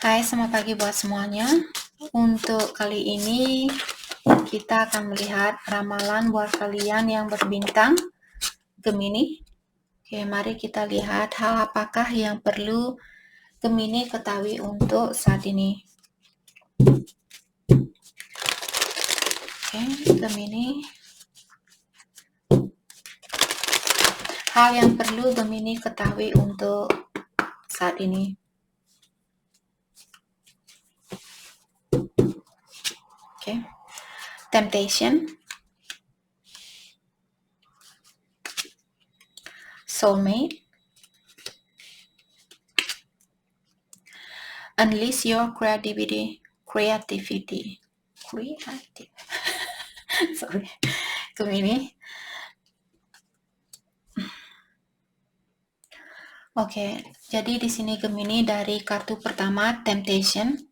Hai, selamat pagi buat semuanya. Untuk kali ini kita akan melihat ramalan buat kalian yang berbintang Gemini. Oke, mari kita lihat hal apakah yang perlu Gemini ketahui untuk saat ini. Oke, Gemini. Hal yang perlu Gemini ketahui untuk saat ini. Oke. Temptation, soulmate, unleash your creativity. Sorry, Gemini. Oke, jadi di sini Gemini dari kartu pertama Temptation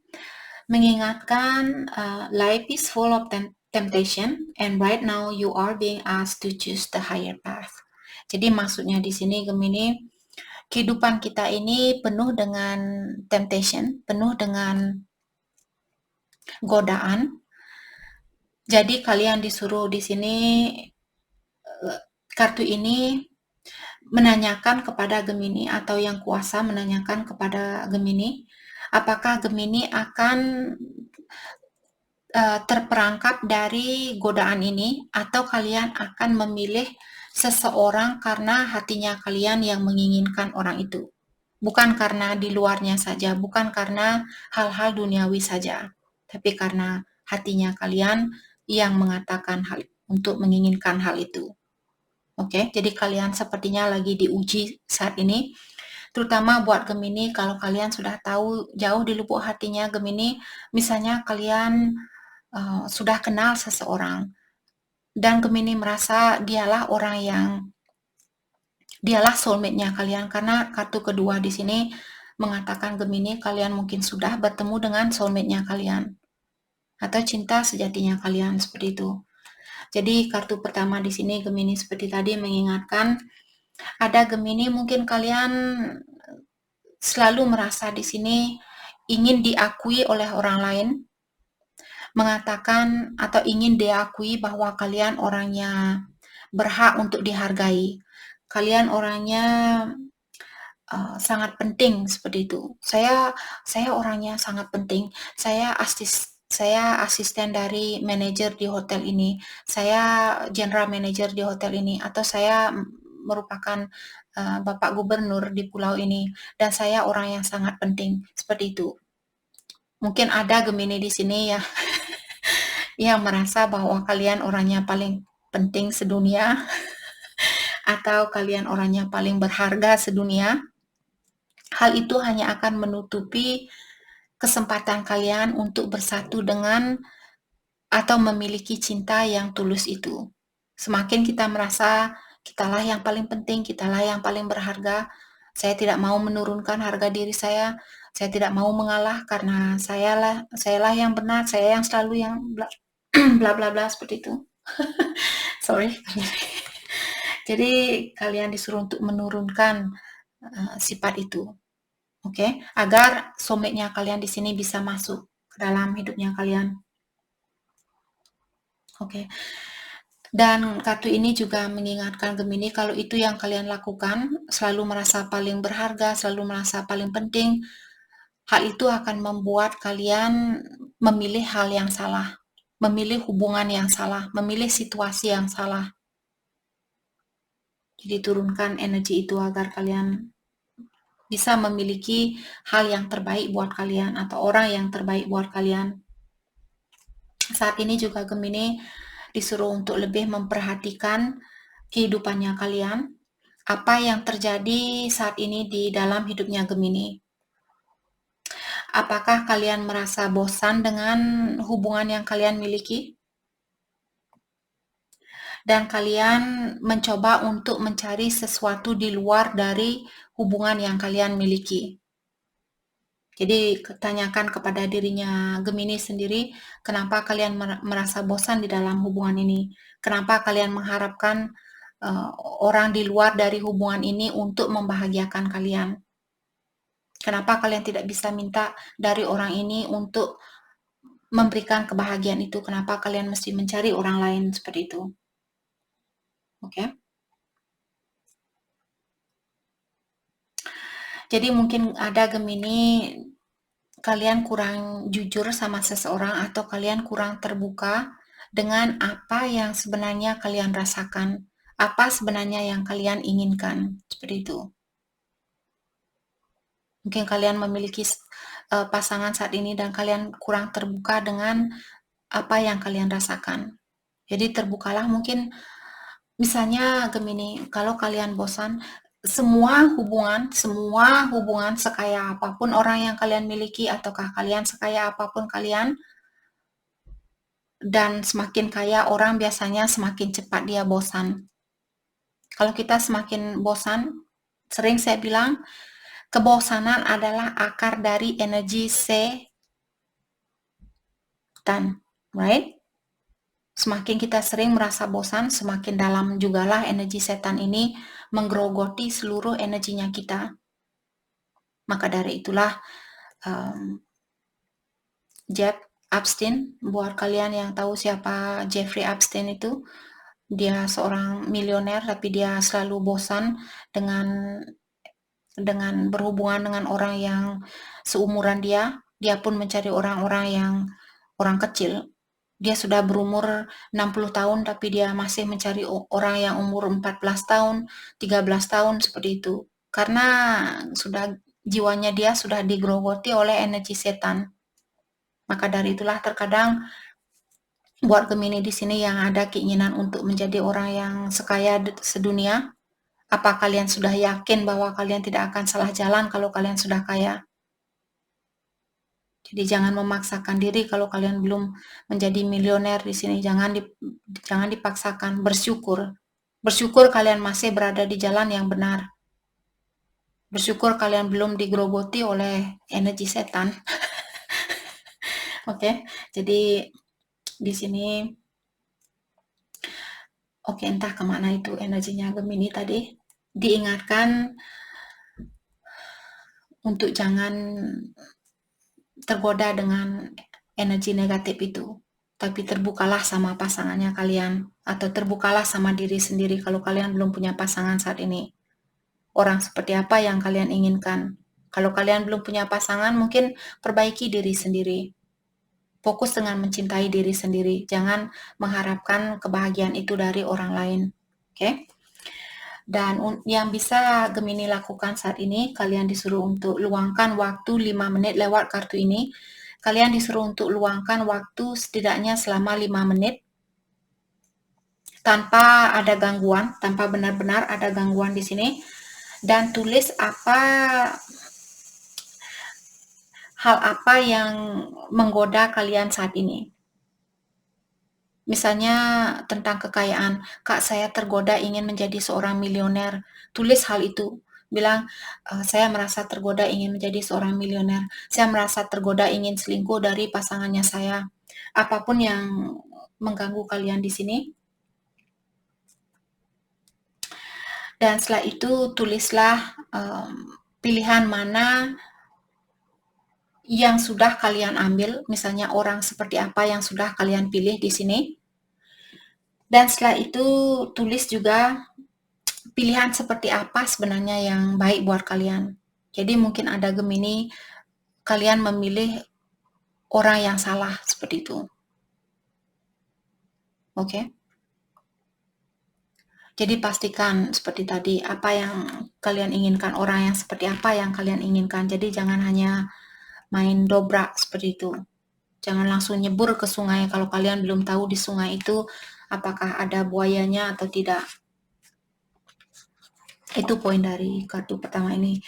mengingatkan life is full of temptation and right now you are being asked to choose the higher path. Jadi maksudnya di sini Gemini, kehidupan kita ini penuh dengan temptation, penuh dengan godaan. Jadi kalian disuruh di sini kartu ini menanyakan kepada Gemini atau yang kuasa menanyakan kepada Gemini, apakah Gemini akan terperangkap dari godaan ini atau kalian akan memilih seseorang karena hatinya kalian yang menginginkan orang itu. Bukan karena di luarnya saja, bukan karena hal-hal duniawi saja, tapi karena hatinya kalian yang mengatakan hal untuk menginginkan hal itu. Oke, jadi kalian sepertinya lagi diuji saat ini, terutama buat Gemini. Kalau kalian sudah tahu jauh di lubuk hatinya Gemini, misalnya kalian sudah kenal seseorang dan Gemini merasa dialah soulmate-nya kalian, karena kartu kedua di sini mengatakan Gemini kalian mungkin sudah bertemu dengan soulmate-nya kalian atau cinta sejatinya kalian, seperti itu. Jadi kartu pertama di sini Gemini seperti tadi mengingatkan ada Gemini, mungkin kalian selalu merasa di sini ingin diakui oleh orang lain, mengatakan atau ingin diakui bahwa kalian orangnya berhak untuk dihargai. Kalian orangnya sangat penting, seperti itu. Saya orangnya sangat penting. Saya asisten dari manajer di hotel ini. Saya general manager di hotel ini, atau saya merupakan Bapak Gubernur di pulau ini dan saya orang yang sangat penting, seperti itu. Mungkin ada Gemini di sini ya yang merasa bahwa kalian orangnya paling penting sedunia atau kalian orangnya paling berharga sedunia. Hal itu hanya akan menutupi kesempatan kalian untuk bersatu dengan atau memiliki cinta yang tulus itu. Semakin kita merasa kitalah yang paling penting, kitalah yang paling berharga, saya tidak mau menurunkan harga diri saya tidak mau mengalah karena sayalah yang benar, saya yang selalu yang bla bla bla seperti itu. Sorry. Jadi kalian disuruh untuk menurunkan sifat itu. Oke, agar soulmate-nya kalian di sini bisa masuk ke dalam hidupnya kalian. Oke. Dan kartu ini juga mengingatkan Gemini kalau itu yang kalian lakukan, selalu merasa paling berharga, selalu merasa paling penting, hal itu akan membuat kalian memilih hal yang salah, memilih hubungan yang salah, memilih situasi yang salah. Jadi turunkan energi itu agar kalian bisa memiliki hal yang terbaik buat kalian atau orang yang terbaik buat kalian. Saat ini juga Gemini disuruh untuk lebih memperhatikan kehidupannya kalian, apa yang terjadi saat ini di dalam hidupnya Gemini. Apakah kalian merasa bosan dengan hubungan yang kalian miliki? Dan kalian mencoba untuk mencari sesuatu di luar dari hubungan yang kalian miliki. Jadi tanyakan kepada dirinya Gemini sendiri, kenapa kalian merasa bosan di dalam hubungan ini? Kenapa kalian mengharapkan orang di luar dari hubungan ini untuk membahagiakan kalian? Kenapa kalian tidak bisa minta dari orang ini untuk memberikan kebahagiaan itu? Kenapa kalian mesti mencari orang lain seperti itu? Oke. Jadi mungkin ada Gemini, kalian kurang jujur sama seseorang atau kalian kurang terbuka dengan apa yang sebenarnya kalian rasakan, apa sebenarnya yang kalian inginkan, seperti itu. Mungkin kalian memiliki pasangan saat ini dan kalian kurang terbuka dengan apa yang kalian rasakan. Jadi terbukalah, mungkin misalnya Gemini, kalau kalian bosan, semua hubungan sekaya apapun orang yang kalian miliki ataukah kalian sekaya apapun kalian, dan semakin kaya orang biasanya semakin cepat dia bosan. Kalau kita semakin bosan, sering saya bilang, kebosanan adalah akar dari energi setan, right? Semakin kita sering merasa bosan, semakin dalam jugalah energi setan ini menggerogoti seluruh energinya kita. Maka dari itulah Jeff Epstein, buat kalian yang tahu siapa Jeffrey Epstein itu, dia seorang milioner tapi dia selalu bosan dengan berhubungan dengan orang yang seumuran dia. Dia pun mencari orang kecil. Dia sudah berumur 60 tahun tapi dia masih mencari orang yang umur 14 tahun, 13 tahun seperti itu. Karena jiwanya dia sudah digerogoti oleh energi setan. Maka dari itulah terkadang buat Gemini di sini yang ada keinginan untuk menjadi orang yang sekaya sedunia, apa kalian sudah yakin bahwa kalian tidak akan salah jalan kalau kalian sudah kaya? Jadi jangan memaksakan diri kalau kalian belum menjadi milioner di sini. Jangan dipaksakan, bersyukur. Bersyukur kalian masih berada di jalan yang benar. Bersyukur kalian belum digerogoti oleh energi setan. Oke, jadi di sini entah kemana itu energinya Gemini tadi. Diingatkan untuk jangan tergoda dengan energi negatif itu. Tapi terbukalah sama pasangannya kalian. Atau terbukalah sama diri sendiri kalau kalian belum punya pasangan saat ini. Orang seperti apa yang kalian inginkan. Kalau kalian belum punya pasangan, mungkin perbaiki diri sendiri. Fokus dengan mencintai diri sendiri. Jangan mengharapkan kebahagiaan itu dari orang lain. Oke? Dan yang bisa Gemini lakukan saat ini, kalian disuruh untuk luangkan waktu 5 menit lewat kartu ini. Kalian disuruh untuk luangkan waktu setidaknya selama 5 menit tanpa ada gangguan, tanpa benar-benar ada gangguan di sini. Dan tulis hal apa yang menggoda kalian saat ini. Misalnya tentang kekayaan, Kak, saya tergoda ingin menjadi seorang milioner. Tulis hal itu. Bilang, saya merasa tergoda ingin menjadi seorang milioner. Saya merasa tergoda ingin selingkuh dari pasangannya saya. Apapun yang mengganggu kalian di sini. Dan setelah itu tulislah pilihan mana yang sudah kalian ambil, misalnya orang seperti apa yang sudah kalian pilih di sini. Dan setelah itu tulis juga pilihan seperti apa sebenarnya yang baik buat kalian. Jadi mungkin ada Gemini, kalian memilih orang yang salah seperti itu. Oke? Jadi pastikan seperti tadi, apa yang kalian inginkan, orang yang seperti apa yang kalian inginkan. Jadi jangan hanya main dobrak seperti itu. Jangan langsung nyebur ke sungai kalau kalian belum tahu di sungai itu apakah ada buayanya atau tidak. Itu poin dari kartu pertama ini.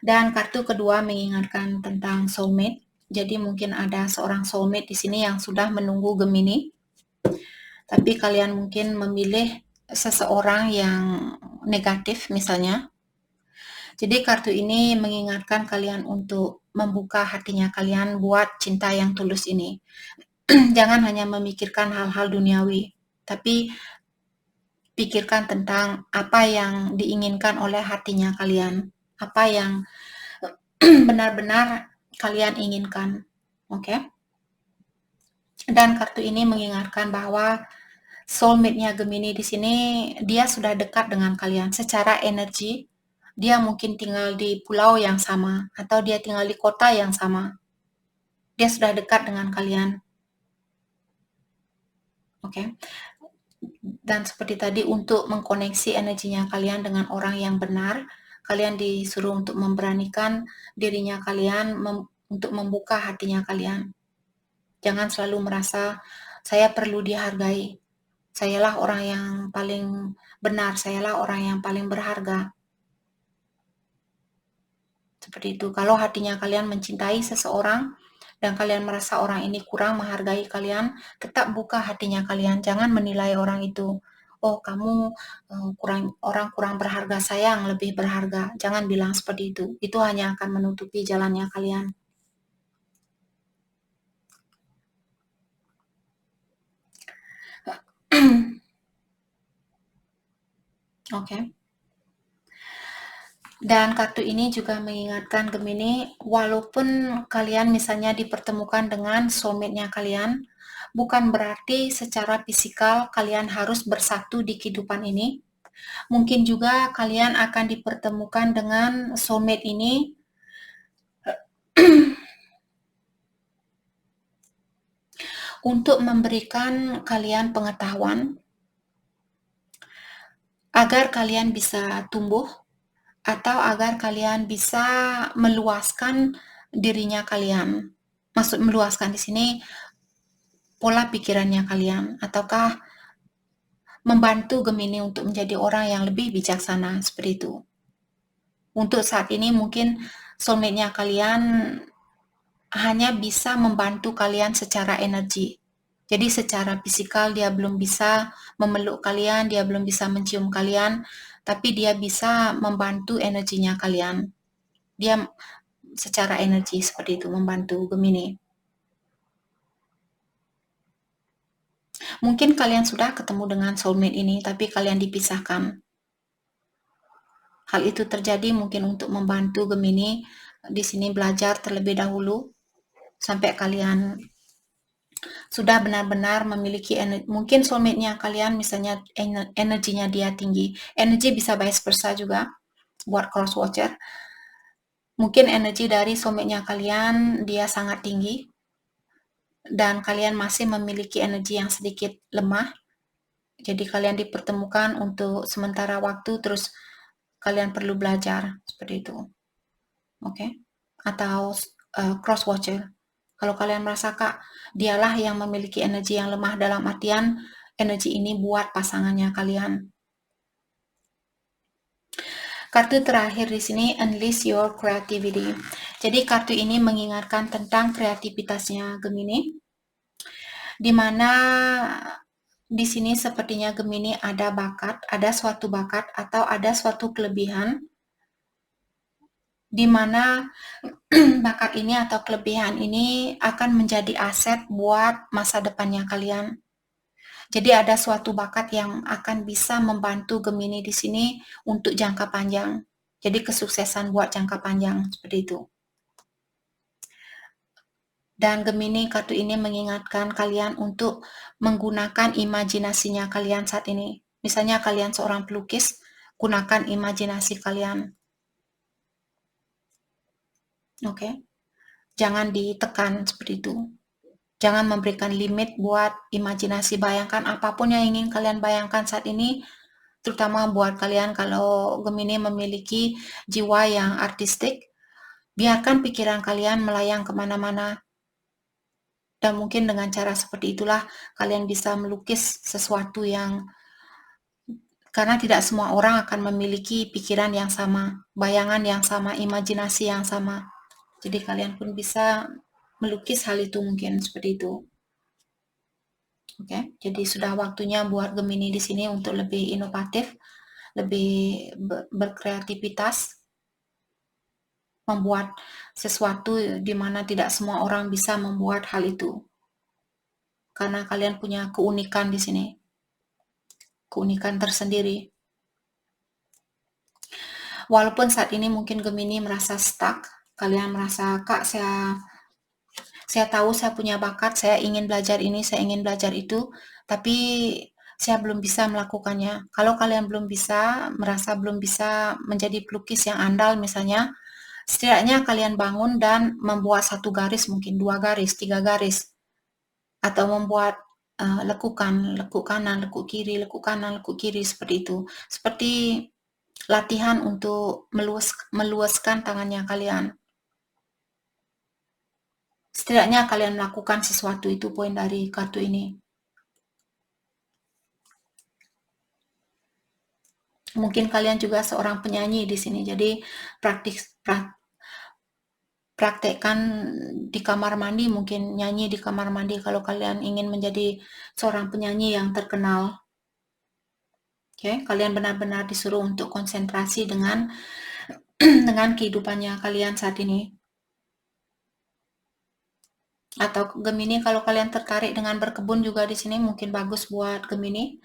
Dan kartu kedua mengingatkan tentang soulmate. Jadi mungkin ada seorang soulmate di sini yang sudah menunggu Gemini. Tapi kalian mungkin memilih seseorang yang negatif misalnya. Jadi kartu ini mengingatkan kalian untuk membuka hatinya kalian buat cinta yang tulus ini. Jangan hanya memikirkan hal-hal duniawi, tapi pikirkan tentang apa yang diinginkan oleh hatinya kalian. Apa yang benar-benar kalian inginkan. Oke? Dan kartu ini mengingatkan bahwa soulmate-nya Gemini di sini dia sudah dekat dengan kalian secara energi. Dia mungkin tinggal di pulau yang sama atau dia tinggal di kota yang sama. Dia sudah dekat dengan kalian. Oke. Dan seperti tadi untuk mengkoneksi energinya kalian dengan orang yang benar, kalian disuruh untuk memberanikan dirinya kalian untuk membuka hatinya kalian. Jangan selalu merasa saya perlu dihargai. Sayalah orang yang paling benar, sayalah orang yang paling berharga. Seperti itu. Kalau hatinya kalian mencintai seseorang dan kalian merasa orang ini kurang menghargai kalian, tetap buka hatinya kalian. Jangan menilai orang itu. Oh, kamu kurang berharga, saya yang lebih berharga. Jangan bilang seperti itu. Itu hanya akan menutupi jalannya kalian. Oke. Dan kartu ini juga mengingatkan Gemini, walaupun kalian misalnya dipertemukan dengan soulmate-nya kalian, bukan berarti secara fisikal kalian harus bersatu di kehidupan ini. Mungkin juga kalian akan dipertemukan dengan soulmate ini untuk memberikan kalian pengetahuan agar kalian bisa tumbuh atau agar kalian bisa meluaskan dirinya kalian. Maksud meluaskan di sini pola pikirannya kalian, ataukah membantu Gemini untuk menjadi orang yang lebih bijaksana, seperti itu. Untuk saat ini mungkin soulmate-nya kalian hanya bisa membantu kalian secara energi. Jadi secara fisikal dia belum bisa memeluk kalian, dia belum bisa mencium kalian, tapi dia bisa membantu energinya kalian. Dia secara energi seperti itu membantu Gemini. Mungkin kalian sudah ketemu dengan soulmate ini, tapi kalian dipisahkan. Hal itu terjadi mungkin untuk membantu Gemini di sini belajar terlebih dahulu sampai kalian sudah benar-benar memiliki mungkin soulmate-nya kalian misalnya energinya dia tinggi. Energi bisa vice versa juga buat cross watcher. Mungkin energi dari soulmate-nya kalian dia sangat tinggi dan kalian masih memiliki energi yang sedikit lemah. Jadi kalian dipertemukan untuk sementara waktu terus kalian perlu belajar seperti itu. Oke? Atau cross watcher. Kalau kalian merasa Kak, dialah yang memiliki energi yang lemah dalam artian energi ini buat pasangannya kalian. Kartu terakhir di sini, Unleash Your Creativity. Jadi kartu ini mengingatkan tentang kreativitasnya Gemini, di mana di sini sepertinya Gemini ada bakat, ada suatu bakat atau ada suatu kelebihan di mana bakat ini atau kelebihan ini akan menjadi aset buat masa depannya kalian. Jadi ada suatu bakat yang akan bisa membantu Gemini di sini untuk jangka panjang. Jadi kesuksesan buat jangka panjang seperti itu. Dan Gemini kartu ini mengingatkan kalian untuk menggunakan imajinasinya kalian saat ini. Misalnya kalian seorang pelukis, gunakan imajinasi kalian. Oke. Jangan ditekan seperti itu. Jangan memberikan limit buat imajinasi. Bayangkan apapun yang ingin kalian bayangkan saat ini, terutama buat kalian kalau Gemini memiliki jiwa yang artistik, biarkan pikiran kalian melayang kemana-mana. Dan mungkin dengan cara seperti itulah kalian bisa melukis sesuatu yang, karena tidak semua orang akan memiliki pikiran yang sama, bayangan yang sama, imajinasi yang sama. Jadi kalian pun bisa melukis hal itu mungkin seperti itu. Oke, jadi sudah waktunya buat Gemini di sini untuk lebih inovatif, lebih berkreativitas, membuat sesuatu di mana tidak semua orang bisa membuat hal itu. Karena kalian punya keunikan di sini, keunikan tersendiri. Walaupun saat ini mungkin Gemini merasa stuck, kalian merasa, Kak, saya tahu saya punya bakat, saya ingin belajar ini, saya ingin belajar itu, tapi saya belum bisa melakukannya. Kalau kalian belum bisa, merasa belum bisa menjadi pelukis yang andal misalnya, setidaknya kalian bangun dan membuat 1 garis, mungkin 2 garis, 3 garis, atau membuat lekukan, lekuk kanan, lekuk kiri, lekuk kanan, lekuk kiri, seperti itu. Seperti latihan untuk meluaskan tangannya kalian. Setidaknya kalian melakukan sesuatu, itu poin dari kartu ini. Mungkin kalian juga seorang penyanyi di sini, jadi praktekkan di kamar mandi, mungkin nyanyi di kamar mandi kalau kalian ingin menjadi seorang penyanyi yang terkenal. Oke, kalian benar-benar disuruh untuk konsentrasi dengan dengan kehidupannya kalian saat ini. Atau Gemini, kalau kalian tertarik dengan berkebun juga di sini mungkin bagus buat Gemini,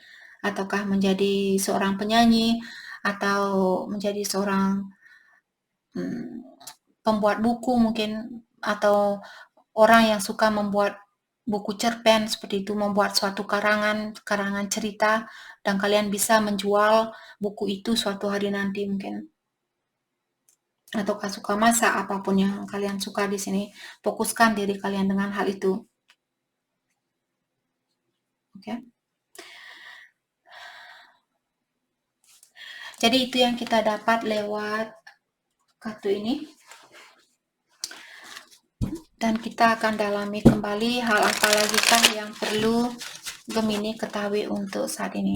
ataukah menjadi seorang penyanyi, atau menjadi seorang pembuat buku mungkin, atau orang yang suka membuat buku cerpen seperti itu, membuat suatu karangan cerita, dan kalian bisa menjual buku itu suatu hari nanti mungkin. Ataukah suka masak, apapun yang kalian suka di sini, fokuskan diri kalian dengan hal itu. Oke. Jadi itu yang kita dapat lewat kartu ini. Dan kita akan dalami kembali hal apa lagi kah yang perlu Gemini ketahui untuk saat ini.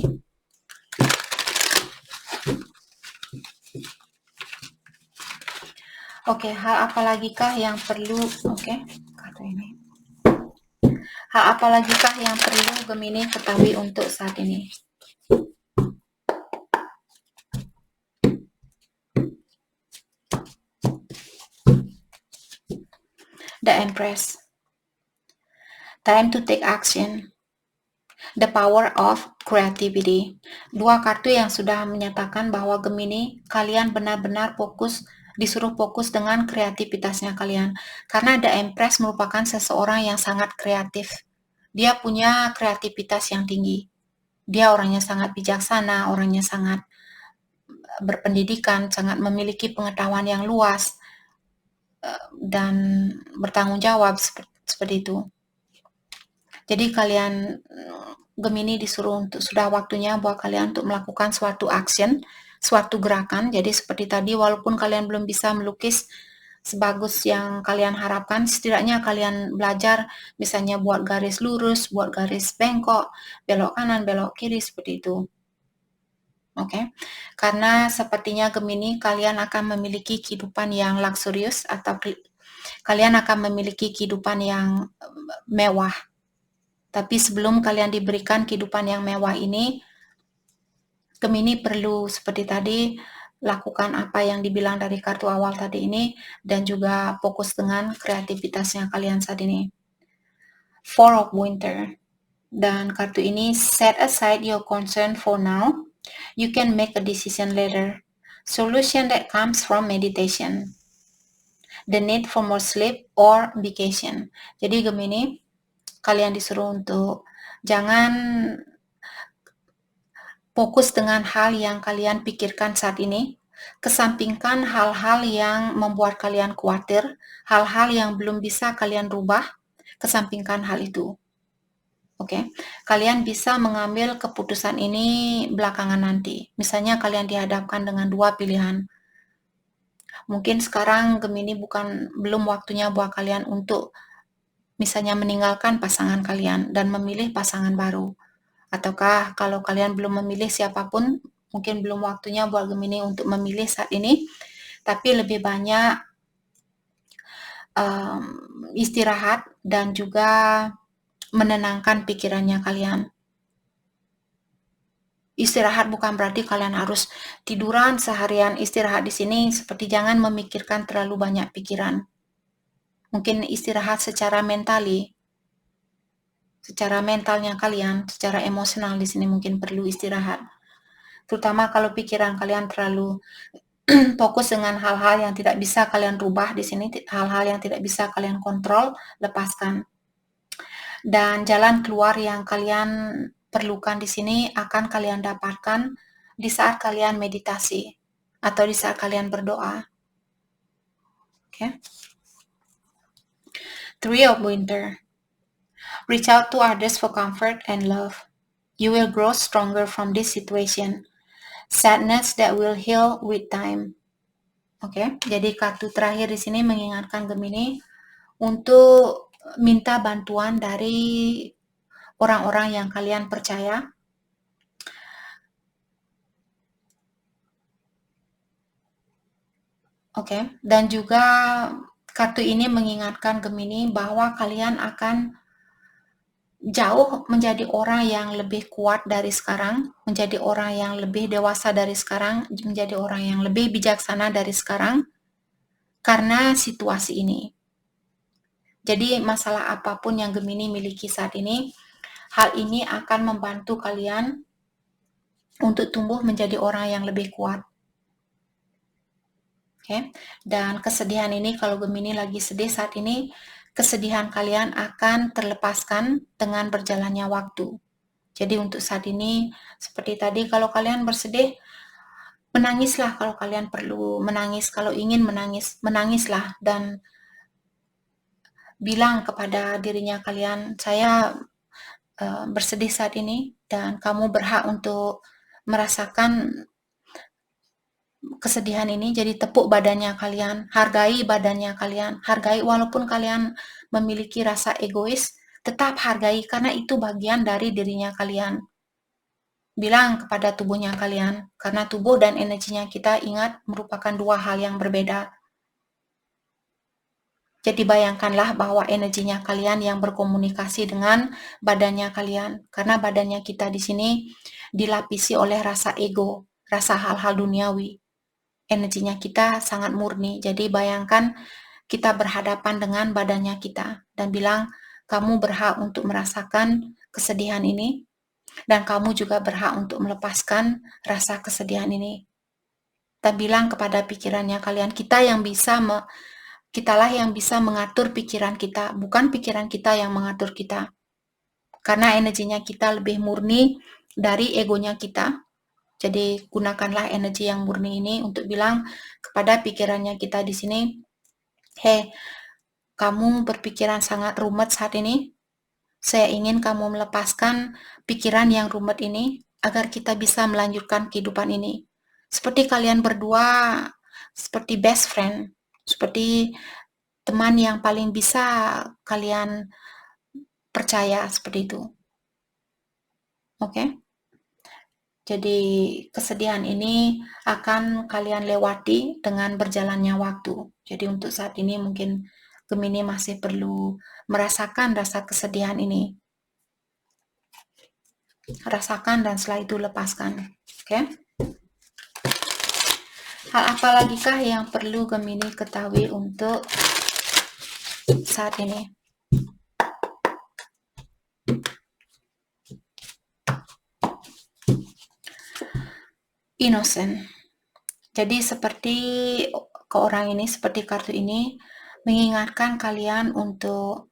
Oke, hal apa lagi kah yang perlu, kartu ini. Hal apa lagi kah yang perlu Gemini ketahui untuk saat ini? The Empress. Time to take action. The power of creativity. Dua kartu yang sudah menyatakan bahwa Gemini, kalian benar-benar disuruh fokus dengan kreativitasnya kalian. Karena The Empress merupakan seseorang yang sangat kreatif. Dia punya kreativitas yang tinggi. Dia orangnya sangat bijaksana, orangnya sangat berpendidikan, sangat memiliki pengetahuan yang luas, dan bertanggung jawab seperti itu. Jadi kalian Gemini disuruh sudah waktunya buat kalian untuk melakukan suatu action, suatu gerakan. Jadi seperti tadi, walaupun kalian belum bisa melukis sebagus yang kalian harapkan, setidaknya kalian belajar misalnya buat garis lurus, buat garis bengkok, belok kanan, belok kiri, seperti itu. Oke, karena sepertinya Gemini, kalian akan memiliki kehidupan yang luxurious, atau kalian akan memiliki kehidupan yang mewah. Tapi sebelum kalian diberikan kehidupan yang mewah ini, Gemini perlu seperti tadi lakukan apa yang dibilang dari kartu awal tadi ini, dan juga fokus dengan kreativitasnya kalian saat ini. Four of Winter. Dan kartu ini, set aside your concern for now. You can make a decision later. Solution that comes from meditation. The need for more sleep or vacation. Jadi Gemini, kalian disuruh untuk jangan fokus dengan hal yang kalian pikirkan saat ini. Kesampingkan hal-hal yang membuat kalian khawatir, hal-hal yang belum bisa kalian rubah, kesampingkan hal itu. Oke, kalian bisa mengambil keputusan ini belakangan nanti. Misalnya kalian dihadapkan dengan dua pilihan. Mungkin sekarang Gemini belum waktunya buat kalian untuk misalnya meninggalkan pasangan kalian dan memilih pasangan baru. Ataukah kalau kalian belum memilih siapapun, mungkin belum waktunya buat Gemini untuk memilih saat ini, tapi lebih banyak istirahat dan juga menenangkan pikirannya kalian. Istirahat bukan berarti kalian harus tiduran seharian. Istirahat di sini seperti jangan memikirkan terlalu banyak pikiran. Mungkin istirahat secara mentalnya kalian, secara emosional di sini mungkin perlu istirahat. Terutama kalau pikiran kalian terlalu fokus dengan hal-hal yang tidak bisa kalian rubah di sini, hal-hal yang tidak bisa kalian kontrol, lepaskan. Dan jalan keluar yang kalian perlukan di sini akan kalian dapatkan di saat kalian meditasi atau di saat kalian berdoa. Okay? Three of Winter. Reach out to others for comfort and love. You will grow stronger from this situation. Sadness that will heal with time. Oke, jadi kartu terakhir di sini mengingatkan Gemini untuk minta bantuan dari orang-orang yang kalian percaya. Oke, dan juga kartu ini mengingatkan Gemini bahwa kalian akan jauh menjadi orang yang lebih kuat dari sekarang, menjadi orang yang lebih dewasa dari sekarang, menjadi orang yang lebih bijaksana dari sekarang karena situasi ini. Jadi masalah apapun yang Gemini miliki saat ini, hal ini akan membantu kalian untuk tumbuh menjadi orang yang lebih kuat. Oke, dan kesedihan ini kalau Gemini lagi sedih saat ini, kesedihan kalian akan terlepaskan dengan berjalannya waktu. Jadi untuk saat ini, seperti tadi, kalau kalian bersedih, menangislah kalau kalian perlu menangis, kalau ingin menangis, menangislah dan bilang kepada dirinya kalian, saya bersedih saat ini dan kamu berhak untuk merasakan kesedihan ini. Jadi tepuk badannya kalian, hargai badannya kalian, hargai walaupun kalian memiliki rasa egois, tetap hargai karena itu bagian dari dirinya kalian. Bilang kepada tubuhnya kalian, karena tubuh dan energinya kita ingat merupakan dua hal yang berbeda. Jadi bayangkanlah bahwa energinya kalian yang berkomunikasi dengan badannya kalian, karena badannya kita di sini dilapisi oleh rasa ego, rasa hal-hal duniawi. Energinya kita sangat murni, jadi bayangkan kita berhadapan dengan badannya kita dan bilang, kamu berhak untuk merasakan kesedihan ini, dan kamu juga berhak untuk melepaskan rasa kesedihan ini. Dan bilang kepada pikirannya kalian, kitalah yang bisa mengatur pikiran kita, bukan pikiran kita yang mengatur kita. Karena energinya kita lebih murni dari egonya kita. Jadi gunakanlah energi yang murni ini untuk bilang kepada pikirannya kita di sini, hei, kamu berpikiran sangat rumit saat ini. Saya ingin kamu melepaskan pikiran yang rumit ini agar kita bisa melanjutkan kehidupan ini. Seperti kalian berdua, seperti best friend, seperti teman yang paling bisa kalian percaya, seperti itu. Oke? Jadi kesedihan ini akan kalian lewati dengan berjalannya waktu. Jadi untuk saat ini mungkin Gemini masih perlu merasakan rasa kesedihan ini. Rasakan dan setelah itu lepaskan. Oke? Hal apa lagi kah yang perlu Gemini ketahui untuk saat ini? Innocent. Jadi seperti ke orang ini, seperti kartu ini, mengingatkan kalian untuk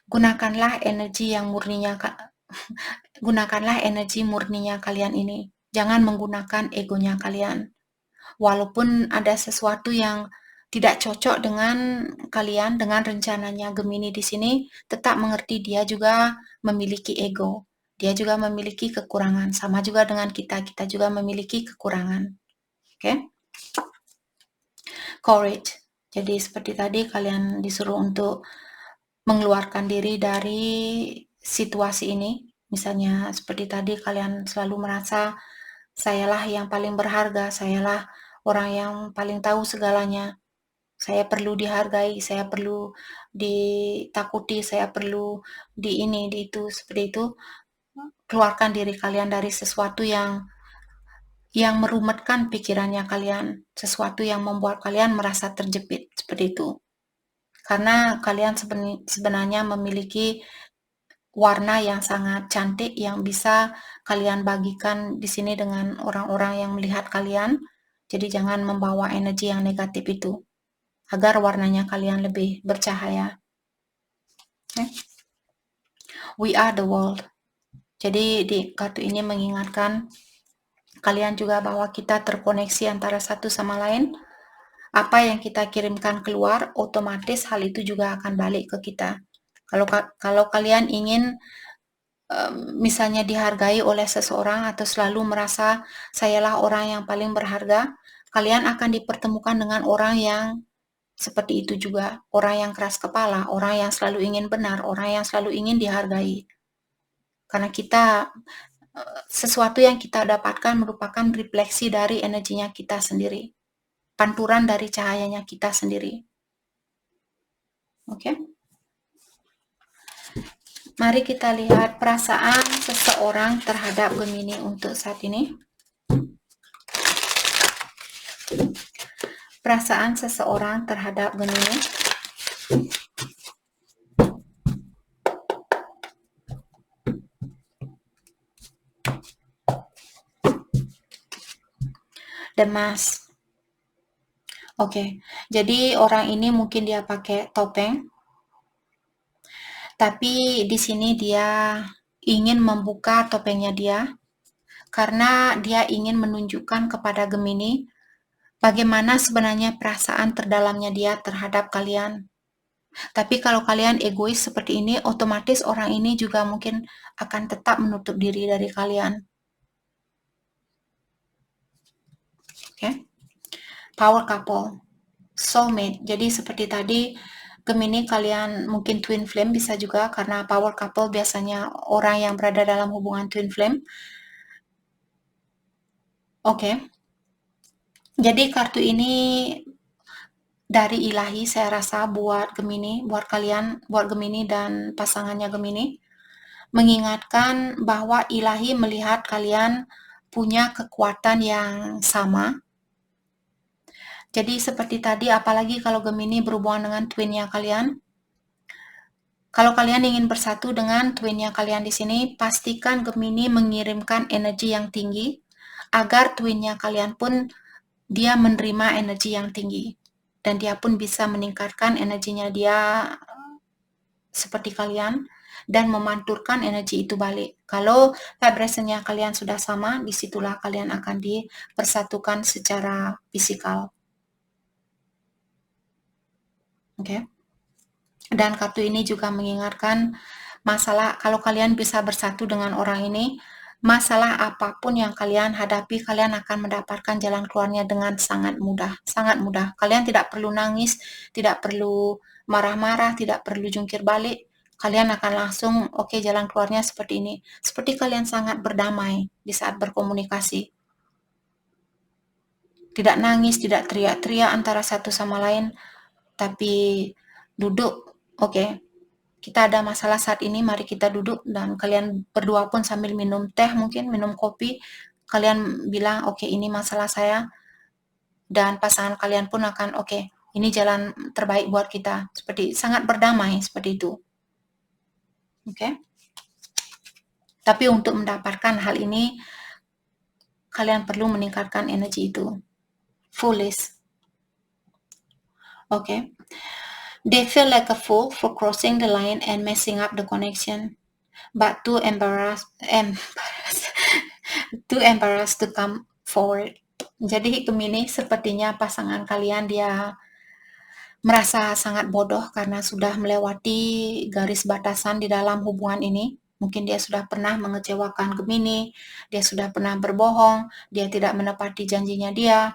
gunakanlah energi yang murninya, gunakanlah energi murninya kalian ini. Jangan menggunakan egonya kalian. Walaupun ada sesuatu yang tidak cocok dengan kalian, dengan rencananya Gemini di sini, tetap mengerti dia juga memiliki ego. Dia juga memiliki kekurangan. Sama juga dengan kita juga memiliki kekurangan. Oke? Courage. Jadi seperti tadi kalian disuruh untuk mengeluarkan diri dari situasi ini. Misalnya seperti tadi kalian selalu merasa sayalah yang paling berharga, sayalah orang yang paling tahu segalanya. Saya perlu dihargai, saya perlu ditakuti, saya perlu di ini, di itu, seperti itu. Keluarkan diri kalian dari sesuatu yang merumetkan pikirannya kalian, sesuatu yang membuat kalian merasa terjepit, seperti itu. Karena kalian sebenarnya memiliki warna yang sangat cantik yang bisa kalian bagikan di sini dengan orang-orang yang melihat kalian. Jadi jangan membawa energi yang negatif itu, agar warnanya kalian lebih bercahaya. Okay? We are the world. Jadi di kartu ini mengingatkan kalian juga bahwa kita terkoneksi antara satu sama lain. Apa yang kita kirimkan keluar, otomatis hal itu juga akan balik ke kita. Kalau kalian ingin misalnya dihargai oleh seseorang atau selalu merasa sayalah orang yang paling berharga, kalian akan dipertemukan dengan orang yang seperti itu juga. Orang yang keras kepala, orang yang selalu ingin benar, orang yang selalu ingin dihargai. Karena sesuatu yang kita dapatkan merupakan refleksi dari energinya kita sendiri. Panturan dari cahayanya kita sendiri. Oke? Mari kita lihat perasaan seseorang terhadap Gemini untuk saat ini. Perasaan seseorang terhadap Gemini. The Mask. Oke, jadi orang ini mungkin dia pakai topeng, tapi di sini dia ingin membuka topengnya dia, karena dia ingin menunjukkan kepada Gemini bagaimana sebenarnya perasaan terdalamnya dia terhadap kalian. Tapi kalau kalian egois seperti ini, otomatis orang ini juga mungkin akan tetap menutup diri dari kalian. Oke? Power couple, soulmate. Jadi seperti tadi, Gemini kalian mungkin twin flame bisa juga, karena power couple biasanya orang yang berada dalam hubungan twin flame. Oke. Jadi kartu ini dari ilahi saya rasa buat Gemini, buat kalian, buat Gemini dan pasangannya Gemini, mengingatkan bahwa ilahi melihat kalian punya kekuatan yang sama. Jadi seperti tadi, apalagi kalau Gemini berhubungan dengan twinnya kalian. Kalau kalian ingin bersatu dengan twinnya kalian di sini, pastikan Gemini mengirimkan energi yang tinggi, agar twinnya kalian pun dia menerima energi yang tinggi. Dan dia pun bisa meningkatkan energinya dia seperti kalian, dan memanturkan energi itu balik. Kalau vibrasinya kalian sudah sama, disitulah kalian akan dipersatukan secara fisikal. Oke. Dan kartu ini juga mengingatkan masalah kalau kalian bisa bersatu dengan orang ini, masalah apapun yang kalian hadapi, kalian akan mendapatkan jalan keluarnya dengan sangat mudah, sangat mudah. Kalian tidak perlu nangis, tidak perlu marah-marah, tidak perlu jungkir balik. Kalian akan langsung, oke, jalan keluarnya seperti ini. Seperti kalian sangat berdamai di saat berkomunikasi. Tidak nangis, tidak teriak-teriak antara satu sama lain, tapi duduk, oke, kita ada masalah saat ini, mari kita duduk, dan kalian berdua pun sambil minum teh, mungkin minum kopi, kalian bilang, oke, ini masalah saya, dan pasangan kalian pun akan, oke, ini jalan terbaik buat kita, seperti sangat berdamai, seperti itu. Oke? Tapi untuk mendapatkan hal ini, kalian perlu meningkatkan energi itu. Foolish. Oke? They feel like a fool for crossing the line and messing up the connection, but too embarrassed to come forward. Jadi Gemini, sepertinya pasangan kalian dia merasa sangat bodoh karena sudah melewati garis batasan di dalam hubungan ini. Mungkin dia sudah pernah mengecewakan Gemini, dia sudah pernah berbohong, dia tidak menepati janjinya dia.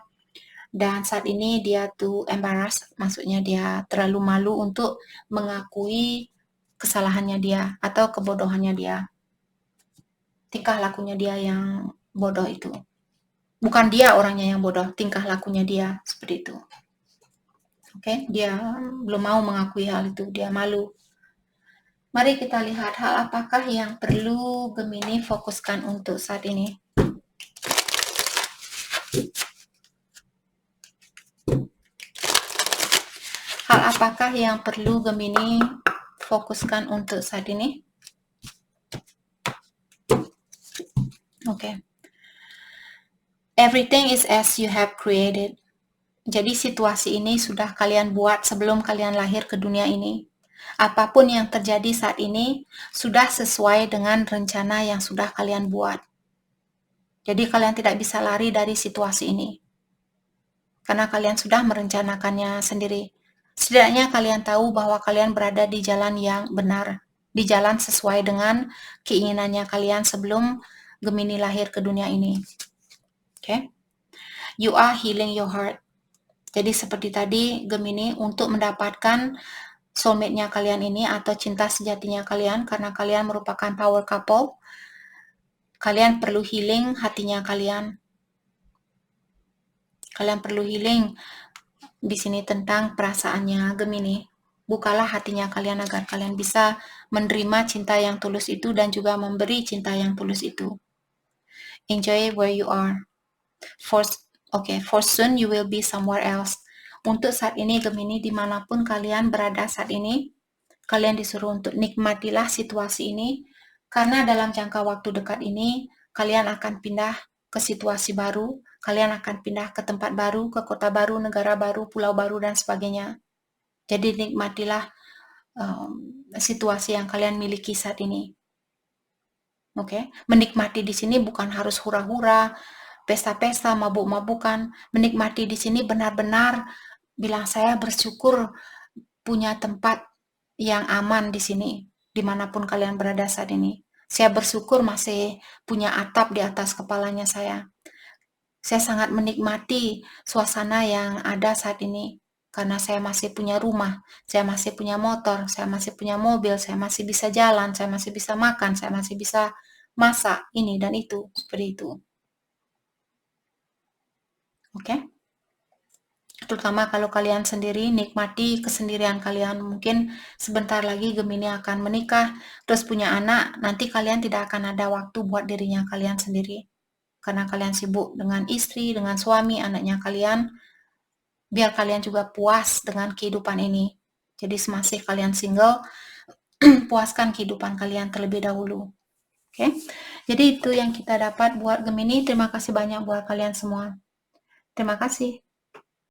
Dan saat ini dia tuh embarrassed, maksudnya dia terlalu malu untuk mengakui kesalahannya dia atau kebodohannya dia. Tingkah lakunya dia yang bodoh itu. Bukan dia orangnya yang bodoh, tingkah lakunya dia seperti itu. Oke, dia belum mau mengakui hal itu, dia malu. Mari kita lihat hal apakah yang perlu Gemini fokuskan untuk saat ini. Hal apakah yang perlu Gemini fokuskan untuk saat ini? Oke. Everything is as you have created. Jadi situasi ini sudah kalian buat sebelum kalian lahir ke dunia ini. Apapun yang terjadi saat ini sudah sesuai dengan rencana yang sudah kalian buat. Jadi kalian tidak bisa lari dari situasi ini. Karena kalian sudah merencanakannya sendiri. Setidaknya kalian tahu bahwa kalian berada di jalan yang benar. Di jalan sesuai dengan keinginannya kalian sebelum Gemini lahir ke dunia ini. Okay? You are healing your heart. Jadi seperti tadi Gemini, untuk mendapatkan soulmate-nya kalian ini atau cinta sejatinya kalian, karena kalian merupakan power couple, kalian perlu healing hatinya kalian. Kalian perlu healing di sini tentang perasaannya Gemini. Bukalah hatinya kalian agar kalian bisa menerima cinta yang tulus itu dan juga memberi cinta yang tulus itu. Enjoy where you are. For soon you will be somewhere else. Untuk saat ini Gemini, dimanapun kalian berada saat ini, kalian disuruh untuk nikmatilah situasi ini, karena dalam jangka waktu dekat ini, kalian akan pindah ke situasi baru, kalian akan pindah ke tempat baru, ke kota baru, negara baru, pulau baru, dan sebagainya. Jadi nikmatilah situasi yang kalian miliki saat ini. Oke, menikmati di sini bukan harus hura-hura, pesta-pesta, mabuk-mabukan. Menikmati di sini benar-benar bilang saya bersyukur punya tempat yang aman di sini, dimanapun kalian berada saat ini. Saya bersyukur masih punya atap di atas kepalanya saya. Saya sangat menikmati suasana yang ada saat ini, karena saya masih punya rumah, saya masih punya motor, saya masih punya mobil, saya masih bisa jalan, saya masih bisa makan, saya masih bisa masak, ini dan itu, seperti itu. Oke? Terutama kalau kalian sendiri, nikmati kesendirian kalian. Mungkin sebentar lagi Gemini akan menikah, terus punya anak, nanti kalian tidak akan ada waktu buat dirinya kalian sendiri. Karena kalian sibuk dengan istri, dengan suami, anaknya kalian, biar kalian juga puas dengan kehidupan ini. Jadi semasih kalian single, puaskan kehidupan kalian terlebih dahulu. Oke? Jadi itu yang kita dapat buat Gemini. Terima kasih banyak buat kalian semua. Terima kasih.